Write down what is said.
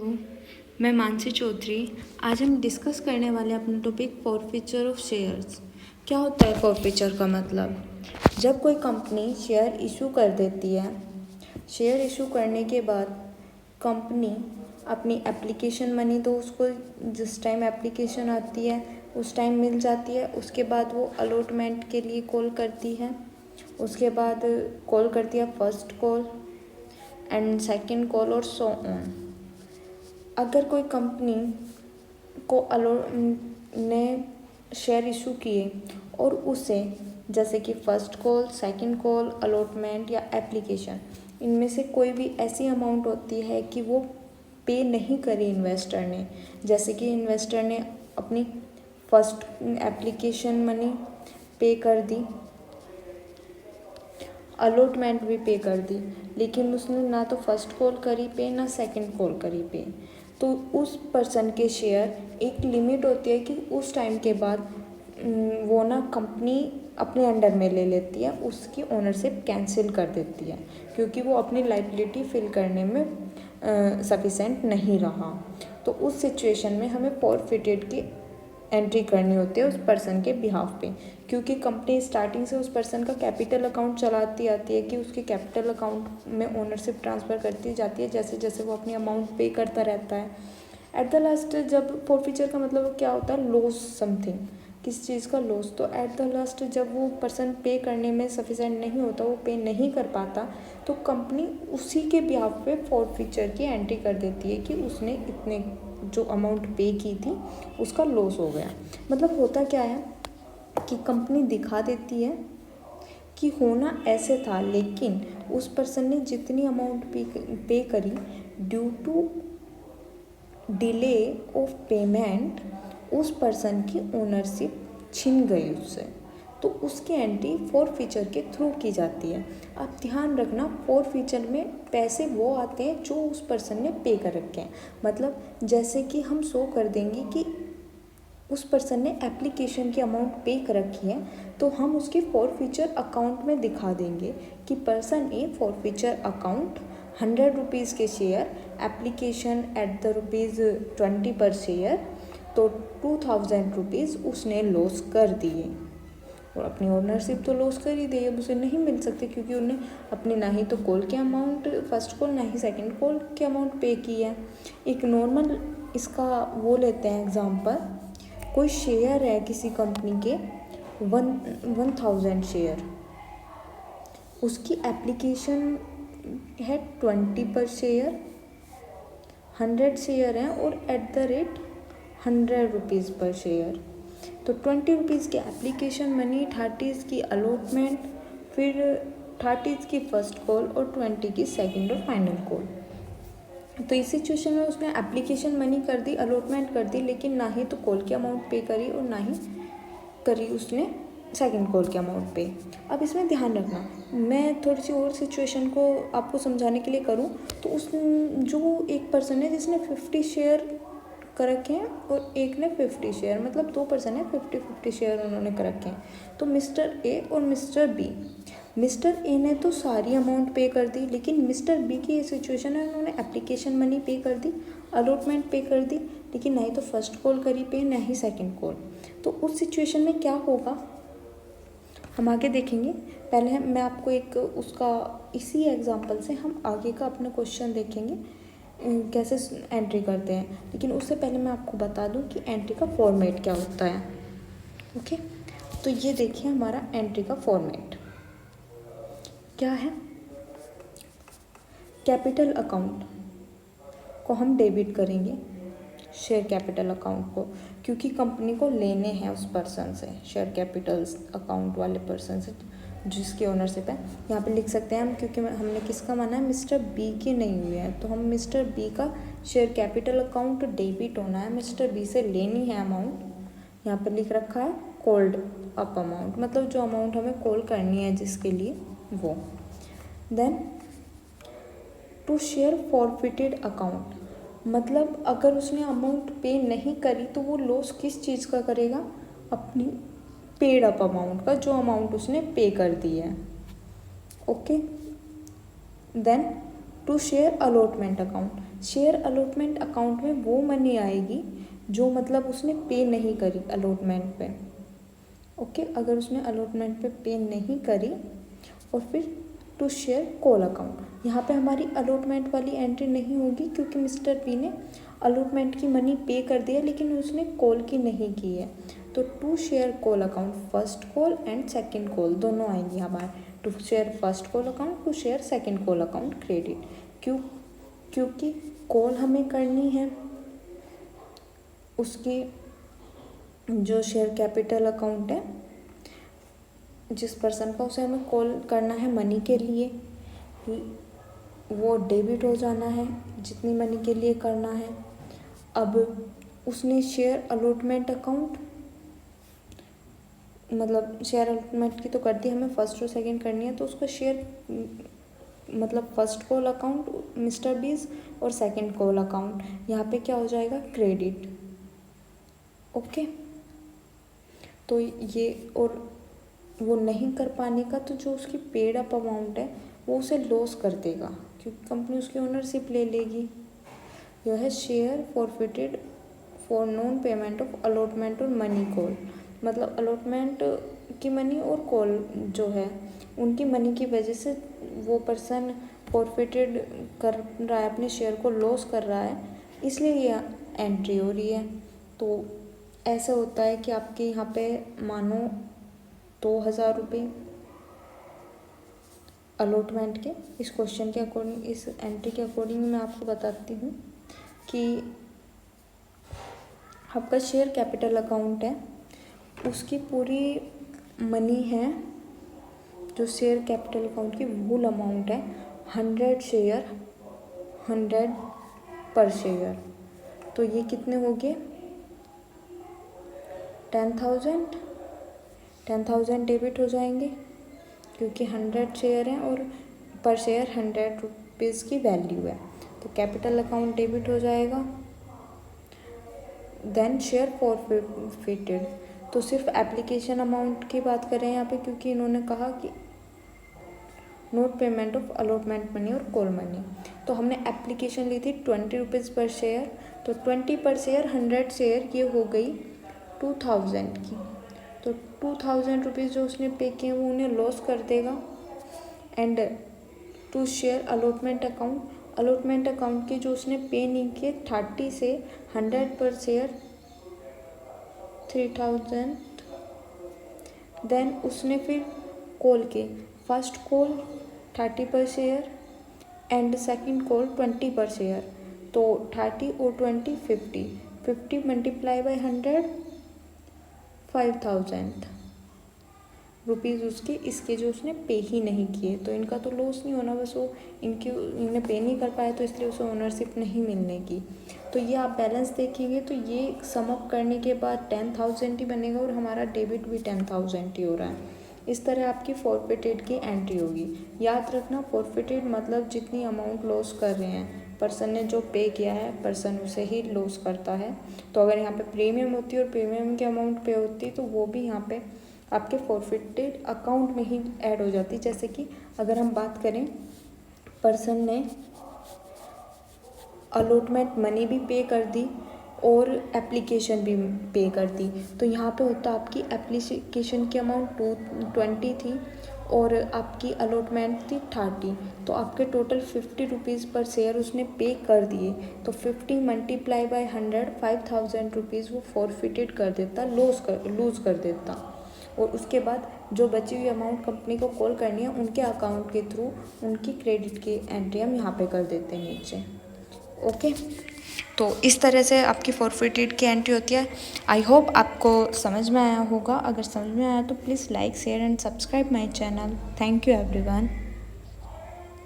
मैं मानसी चौधरी। आज हम डिस्कस करने वाले अपना टॉपिक फॉरफीचर ऑफ शेयर्स। क्या होता है फॉरफीचर का मतलब? जब कोई कंपनी शेयर इशू कर देती है, शेयर इशू करने के बाद कंपनी अपनी एप्लीकेशन मनी तो उसको जिस टाइम एप्लीकेशन आती है उस टाइम मिल जाती है। उसके बाद वो अलॉटमेंट के लिए कॉल करती है, उसके बाद कॉल करती है first call and second call और सो ऑन। अगर कोई कंपनी को ने शेयर इशू किए और उसे जैसे कि first call, second call, allotment या एप्लीकेशन, इनमें से कोई भी ऐसी अमाउंट होती है कि वो पे नहीं करी इन्वेस्टर ने, जैसे कि इन्वेस्टर ने अपनी फर्स्ट एप्लीकेशन मनी पे कर दी, अलॉटमेंट भी पे कर दी, लेकिन उसने ना तो फर्स्ट कॉल करी पे ना सेकंड कॉल करी पे, तो उस पर्सन के शेयर एक लिमिट होती है कि उस टाइम के बाद वो ना कंपनी अपने अंडर में ले लेती है, उसकी ओनरशिप कैंसिल कर देती है क्योंकि वो अपनी लायबिलिटी फिल करने में सफिशेंट नहीं रहा। तो उस सिचुएशन में हमें फॉरफिटेड की एंट्री करनी होती है उस पर्सन के बिहाफ पे, क्योंकि कंपनी स्टार्टिंग से उस पर्सन का कैपिटल अकाउंट चलाती आती है कि उसके कैपिटल अकाउंट में ओनरशिप ट्रांसफ़र करती जाती है जैसे जैसे वो अपनी अमाउंट पे करता रहता है। एट द लास्ट जब फॉरफीचर का मतलब क्या होता है? लॉस समथिंग, किस चीज़ का लॉस। तो एट द लास्ट जब वो पर्सन पे करने में सफिशेंट नहीं होता, वो पे नहीं कर पाता, तो कंपनी उसी के बिहाफ पे फॉरफीचर की एंट्री कर देती है कि उसने इतने जो अमाउंट पे की थी उसका लॉस हो गया। मतलब होता क्या है कि कंपनी दिखा देती है कि होना ऐसे था, लेकिन उस पर्सन ने जितनी अमाउंट पे करी due to delay of payment उस पर्सन की ओनरशिप छिन गई उससे, तो उसकी एंट्री फॉरफीचर के थ्रू की जाती है। आप ध्यान रखना, फॉरफीचर में पैसे वो आते हैं जो उस पर्सन ने पे कर रखे हैं। मतलब जैसे कि हम शो कर देंगे कि उस पर्सन ने एप्लीकेशन की अमाउंट पे कर रखी है, तो हम उसके फॉरफीचर अकाउंट में दिखा देंगे कि पर्सन ए फॉरफीचर अकाउंट 100 रुपीज़ के शेयर, एप्लीकेशन एट द ₹20 पर शेयर, तो 2000 रुपीज़ उसने लॉस कर दिए और अपनी ओनरशिप तो लॉस कर ही दी। अब उसे नहीं मिल सकती क्योंकि उन्हें अपनी ना ही तो कॉल की अमाउंट फर्स्ट कॉल ना ही सेकंड कॉल की अमाउंट पे की है। एक नॉर्मल इसका वो लेते हैं एग्जांपल, कोई शेयर है किसी कंपनी के 1000 शेयर, उसकी एप्लीकेशन है 20 पर शेयर, 100 शेयर हैं और एट द रेट 100 रुपीज़ पर शेयर, तो 20 रुपीज़ की एप्लीकेशन मनी, 30 की अलॉटमेंट, फिर 30 की फर्स्ट कॉल और 20 की सेकंड और फाइनल कॉल। तो इस सिचुएशन में उसने एप्लीकेशन मनी कर दी, अलॉटमेंट कर दी, लेकिन ना ही तो कॉल की अमाउंट पे करी और ना ही करी उसने सेकंड कॉल के अमाउंट पे। अब इसमें ध्यान रखना, मैं थोड़ी सी और सिचुएशन को आपको समझाने के लिए करूँ तो उस जो एक पर्सन है जिसने 50 शेयर कर रखे हैं और एक ने 50 शेयर, मतलब 2 पर्सन है, 50-50 शेयर उन्होंने कर रखे हैं। तो मिस्टर ए और मिस्टर बी, मिस्टर ए ने तो सारी अमाउंट पे कर दी, लेकिन मिस्टर बी की ये सिचुएशन है, उन्होंने एप्लीकेशन मनी पे कर दी, अलॉटमेंट पे कर दी, लेकिन ना ही तो फर्स्ट कॉल करी पे ना ही सेकंड कॉल। तो उस सिचुएशन में क्या होगा हम आगे देखेंगे। पहले मैं आपको एक उसका इसी एग्जांपल से हम आगे का अपना क्वेश्चन देखेंगे कैसे एंट्री करते हैं, लेकिन उससे पहले मैं आपको बता दूं कि एंट्री का फॉर्मेट क्या होता है। ओके, तो ये देखिए हमारा एंट्री का फॉर्मेट क्या है। कैपिटल अकाउंट को हम डेबिट करेंगे, शेयर कैपिटल अकाउंट को, क्योंकि कंपनी को लेने हैं उस पर्सन से, शेयर कैपिटल अकाउंट वाले पर्सन से जिसकी ओनरशिप है। यहाँ पे लिख सकते हैं हम, क्योंकि हमने किसका माना है, मिस्टर बी के नहीं हुए हैं, तो हम मिस्टर बी का शेयर कैपिटल अकाउंट डेबिट होना है, मिस्टर बी से लेनी है अमाउंट। यहाँ पे लिख रखा है कॉल्ड अप अमाउंट, मतलब जो अमाउंट हमें कॉल करनी है जिसके लिए वो। Then to share forfeited account, मतलब अगर उसने अमाउंट पे नहीं करी तो वो लॉस किस चीज़ का करेगा, अपनी पेड अप अमाउंट का, जो अमाउंट उसने पे कर दी है। Okay, then to share allotment account, share allotment account में वो मनी आएगी जो मतलब उसने पे नहीं करी अलॉटमेंट पे। ओके, अगर उसने अलॉटमेंट पे पे नहीं करी और फिर टू शेयर कॉल अकाउंट, यहाँ पे हमारी अलॉटमेंट वाली एंट्री नहीं होगी क्योंकि मिस्टर पी ने अलॉटमेंट की मनी पे कर दिया लेकिन उसने कॉल की नहीं की है। तो to share call account first call and second call दोनों आएंगी हमारे। To share first call account, to share second call account credit. क्योंकि कॉल हमें करनी है उसकी जो शेयर कैपिटल अकाउंट है जिस पर्सन का, उसे हमें कॉल करना है मनी के लिए, वो डेबिट हो जाना है जितनी मनी के लिए करना है। अब उसने शेयर अलॉटमेंट अकाउंट मतलब शेयर अलॉटमेंट की तो कर दी, हमें फर्स्ट और सेकंड करनी है, तो उसका शेयर मतलब फर्स्ट कॉल अकाउंट मिस्टर बीज और सेकंड कॉल अकाउंट यहाँ पे क्या हो जाएगा, क्रेडिट। ओके, तो ये, और वो नहीं कर पाने का तो जो उसकी पेड अप अमाउंट है वो उसे लॉस कर देगा क्योंकि कंपनी उसकी ओनरशिप ले लेगी। यह है share forfeited for non payment of allotment और मनी कॉल, मतलब अलॉटमेंट की मनी और कॉल जो है उनकी मनी की वजह से वो पर्सन फॉरफिटेड कर रहा है, अपने शेयर को लॉस कर रहा है, इसलिए ये एंट्री हो रही है। तो ऐसा होता है कि आपके यहाँ पे मानो 2000 रुपये अलॉटमेंट के, इस क्वेश्चन के अकॉर्डिंग, इस एंट्री के अकॉर्डिंग मैं आपको बताती हूँ कि आपका शेयर कैपिटल अकाउंट है, उसकी पूरी मनी है जो शेयर कैपिटल अकाउंट की वूल अमाउंट है 100 शेयर, 100 पर शेयर। तो ये कितने हो गए, 10,000 डेबिट हो जाएंगे क्योंकि 100 शेयर हैं और पर शेयर 100 रुपीज़ की वैल्यू है, तो कैपिटल अकाउंट डेबिट हो जाएगा। देन शेयर फॉरफिटेड, तो सिर्फ एप्लीकेशन अमाउंट की बात करें यहाँ पे क्योंकि इन्होंने कहा कि note payment of allotment money और कॉल मनी, तो हमने एप्लीकेशन ली थी 20 रुपीज़ पर शेयर, तो 20 पर शेयर 100 शेयर ये हो गई 2000 की, तो 2000 रुपीज़ जो उसने पे किए वो उन्हें लॉस कर देगा। And to share allotment account, allotment account की जो उसने पे नहीं किए 30 से 100 पर शेयर 3000, देन उसने फिर कॉल के फर्स्ट कॉल 30 पर शेयर एंड सेकंड कॉल 20 पर शेयर, तो 30 और 20 50 मल्टीप्लाई बाई 100 5000 रुपीज़ उसके, इसके जो उसने पे ही नहीं किए, तो इनका तो लॉस नहीं होना, बस वो इन्हें पे नहीं कर पाए तो इसलिए उसे ओनरशिप नहीं मिलने की। तो ये आप बैलेंस देखेंगे तो ये सम अप करने के बाद 10,000 ही बनेगा और हमारा डेबिट भी 10,000 ही हो रहा है। इस तरह आपकी फॉरफिटेड की एंट्री होगी। याद रखना, फॉरफिटेड मतलब जितनी अमाउंट लॉस कर रहे हैं पर्सन ने, जो पे किया है पर्सन उसे ही लॉस करता है। तो अगर यहाँ पे प्रीमियम होती और प्रीमियम की अमाउंट पे होती तो वो भी यहाँ पे आपके फॉरफिटेड अकाउंट में ही ऐड हो जाती। जैसे कि अगर हम बात करें पर्सन ने अलॉटमेंट मनी भी पे कर दी और एप्लीकेशन भी पे कर दी, तो यहाँ पे होता आपकी एप्लीकेशन की अमाउंट 20 थी और आपकी अलॉटमेंट थी 30, तो आपके टोटल 50 रुपीज़ पर शेयर उसने पे कर दिए, तो 50 मल्टीप्लाई बाई 100 5000 रुपीज़ वो फॉरफिटेड कर देता, लूज़ कर देता। और उसके बाद जो बची हुई अमाउंट कंपनी को कॉल करनी है उनके अकाउंट के थ्रू उनकी क्रेडिट की एंट्री हम यहाँ पे कर देते हैं नीचे। ओके, तो इस तरह से आपकी फॉरफिटेड की एंट्री होती है। आई होप आपको समझ में आया होगा। अगर समझ में आया तो please like share and subscribe my channel. Thank you everyone.